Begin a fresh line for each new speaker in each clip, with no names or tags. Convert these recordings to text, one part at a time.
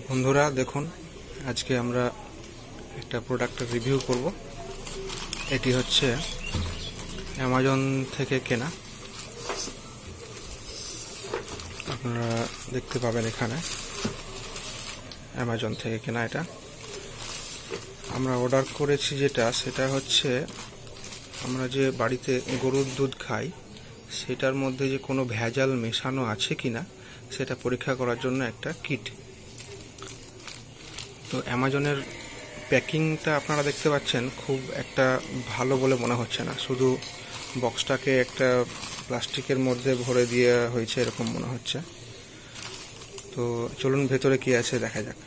বন্ধুরা দেখুন, আজকে আমরা একটা প্রোডাক্টের রিভিউ করব। এটি হচ্ছে অ্যামাজন থেকে কেনা। আপনারা দেখতে পাবেন এখানে অ্যামাজন থেকে কেনা। এটা আমরা অর্ডার করেছি, সেটা হচ্ছে আমরা যে বাড়িতে গরুর দুধ খাই সেটার মধ্যে যে কোনো ভেজাল মেশানো আছে কিনা সেটা পরীক্ষা করার জন্য একটা কিট। তো অ্যামাজনের প্যাকিংটা আপনারা দেখতে পাচ্ছেন, খুব একটা ভালো বলে মনে হচ্ছে না। শুধু বক্সটাকে একটা প্লাস্টিকের মধ্যে ভরে দেওয়া হয়েছে এরকম মনে হচ্ছে। তো চলুন ভেতরে কি আছে দেখা যাক।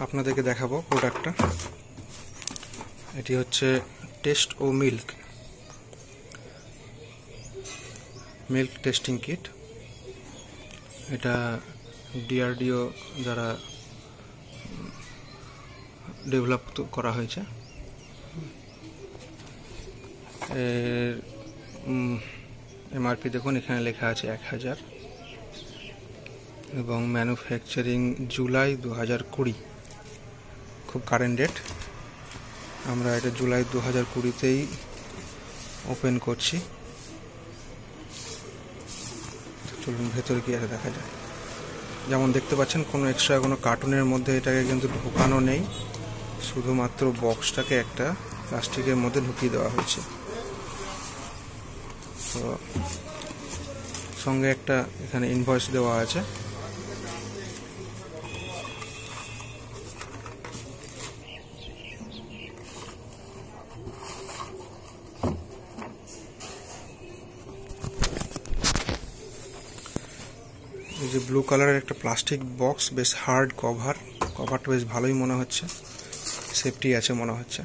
আপনাদেরকে দেখাবো প্রোডাক্টটা। এটি হচ্ছে টেস্ট ও মিল্ক টেস্টিং কিট। এটা ডিআরডিও দ্বারা ডেভেলপ করা হয়েছে। এর এমআরপি দেখুন, এখানে লেখা আছে 1000 এবং ম্যানুফ্যাকচারিং জুলাই 2020। খুব কারেন্ট ডেট। আমরা এটা জুলাই 2020তেই ওপেন করছি। চলুন ভেতরে কি আছে দেখা যায়। যেমন দেখতে পাচ্ছেন, কোনো এক্সট্রা কোনো কার্টুনের মধ্যে এটাকে কিন্তু ঢোকানো নেই, শুধুমাত্র বক্সটাকে একটা প্লাস্টিকের মধ্যে ঢুকিয়ে দেওয়া হয়েছে। তো সঙ্গে একটা এখানে ইনভয়েস দেওয়া আছে। এই যে ব্লু কালারের একটা প্লাস্টিক বক্স, বেশ হার্ড কভারটা বেশ ভালোই মনে হচ্ছে, সেফটি আছে মনে হচ্ছে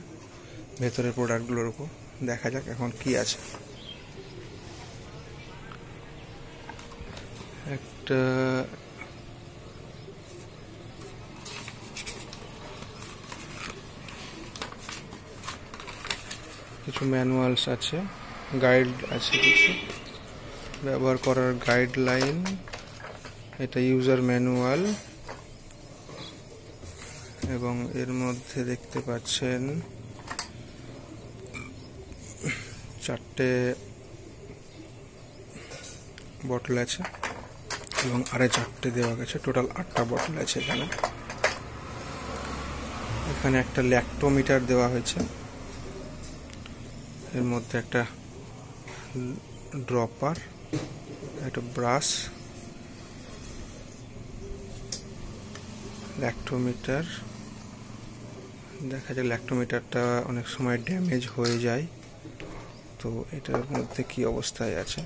ভেতরের প্রোডাক্টগুলোর উপর। দেখা যাক এখন কি আছে। একটা কিছু ম্যানুয়ালস আছে, গাইড আছে, কিছু ব্যবহার করার গাইডলাইন। এটা ইউজার ম্যানুয়াল এবং এর মধ্যে দেখতে পাচ্ছেন 4টে বটল আছে এবং আরে 4টে দেওয়া গেছে, টোটাল 8টা বটল আছে এখানে। এখানে একটা ল্যাক্টোমিটার দেওয়া হয়েছে, এর মধ্যে একটা ড্রপার, একটা ব্রাশ, ল্যাক্টোমিটার। দেখা যায় ল্যাক্টোমিটারটা অনেক সময় ড্যামেজ হয়ে যায়, তো এটার মধ্যে কি অবস্থায় আছে।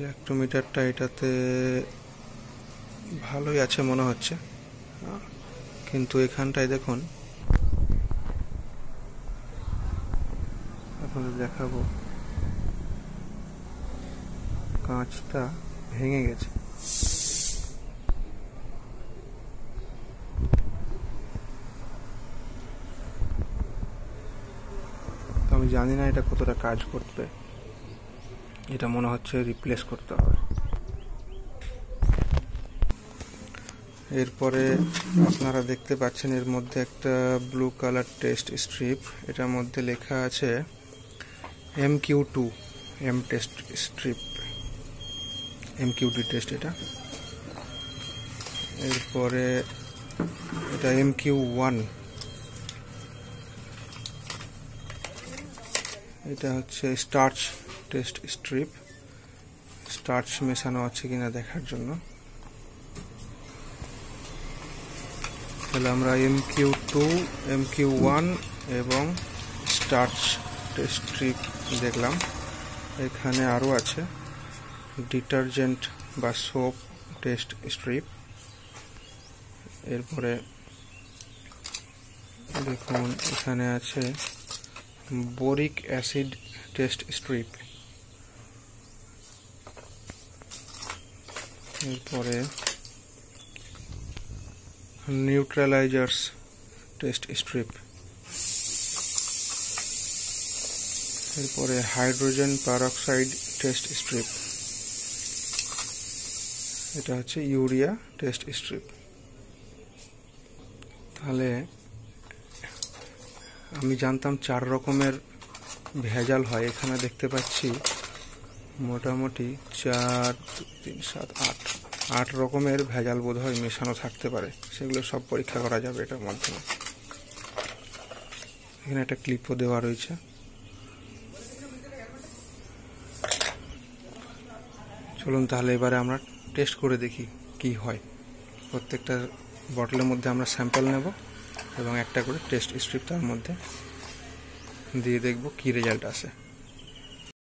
ল্যাক্টোমিটারটা এটাতে ভালোই আছে মনে হচ্ছে, কিন্তু এখানটায় দেখুন, আপনাদের দেখাবো, কাঁচটা ভেঙে গেছে। আমি জানি না এটা কতটা কাজ করবে, এটা মনে হচ্ছে রিপ্লেস করতে হবে। এরপরে আপনারা দেখতে পাচ্ছেন এর মধ্যে একটা ব্লু কালার টেস্ট স্ট্রিপ, এটার মধ্যে লেখা আছে MQ2 test strip, MQ2 test এটা। এরপরে এটা MQ1, এটা হচ্ছে স্টার্চ টেস্ট স্ট্রিপ, স্টার্চ মেশানো আছে কিনা দেখার জন্য। তাহলে আমরা MQ2, MQ1 এবং স্টার্চ টেস্ট স্ট্রিপ দেখলাম। এখানে আরও আছে ডিটারজেন্ট বা সোপ টেস্ট স্ট্রিপ। এরপরে দেখুন এখানে আছে বোরিক অ্যাসিড টেস্ট স্ট্রিপ। এরপরে নিউট্রালাইজার্স টেস্ট স্ট্রিপ। এরপরে হাইড্রোজেন পারঅক্সাইড টেস্ট স্ট্রিপ। এটা হচ্ছে ইউরিয়া টেস্ট স্ট্রিপ। তাহলে আমি জানতাম 4 রকমের ভেজাল হয়, এখানে দেখতে পাচ্ছি মোটামুটি 4, 2, 3, 7, 8 রকমের ভেজাল বোধহয় মেশানো থাকতে পারে। সেগুলো সব পরীক্ষা করা যাবে এটার মাধ্যমে। এখানে একটা ক্লিপও দেওয়া রয়েছে। চলুন তাহলে এবারে আমরা টেস্ট করে দেখি কি হয়। প্রত্যেকটা বটলের মধ্যে আমরা স্যাম্পল নেব এবং একটা করে টেস্ট স্ট্রিপ তার মধ্যে দিয়ে দেখব কি রেজাল্ট আসে।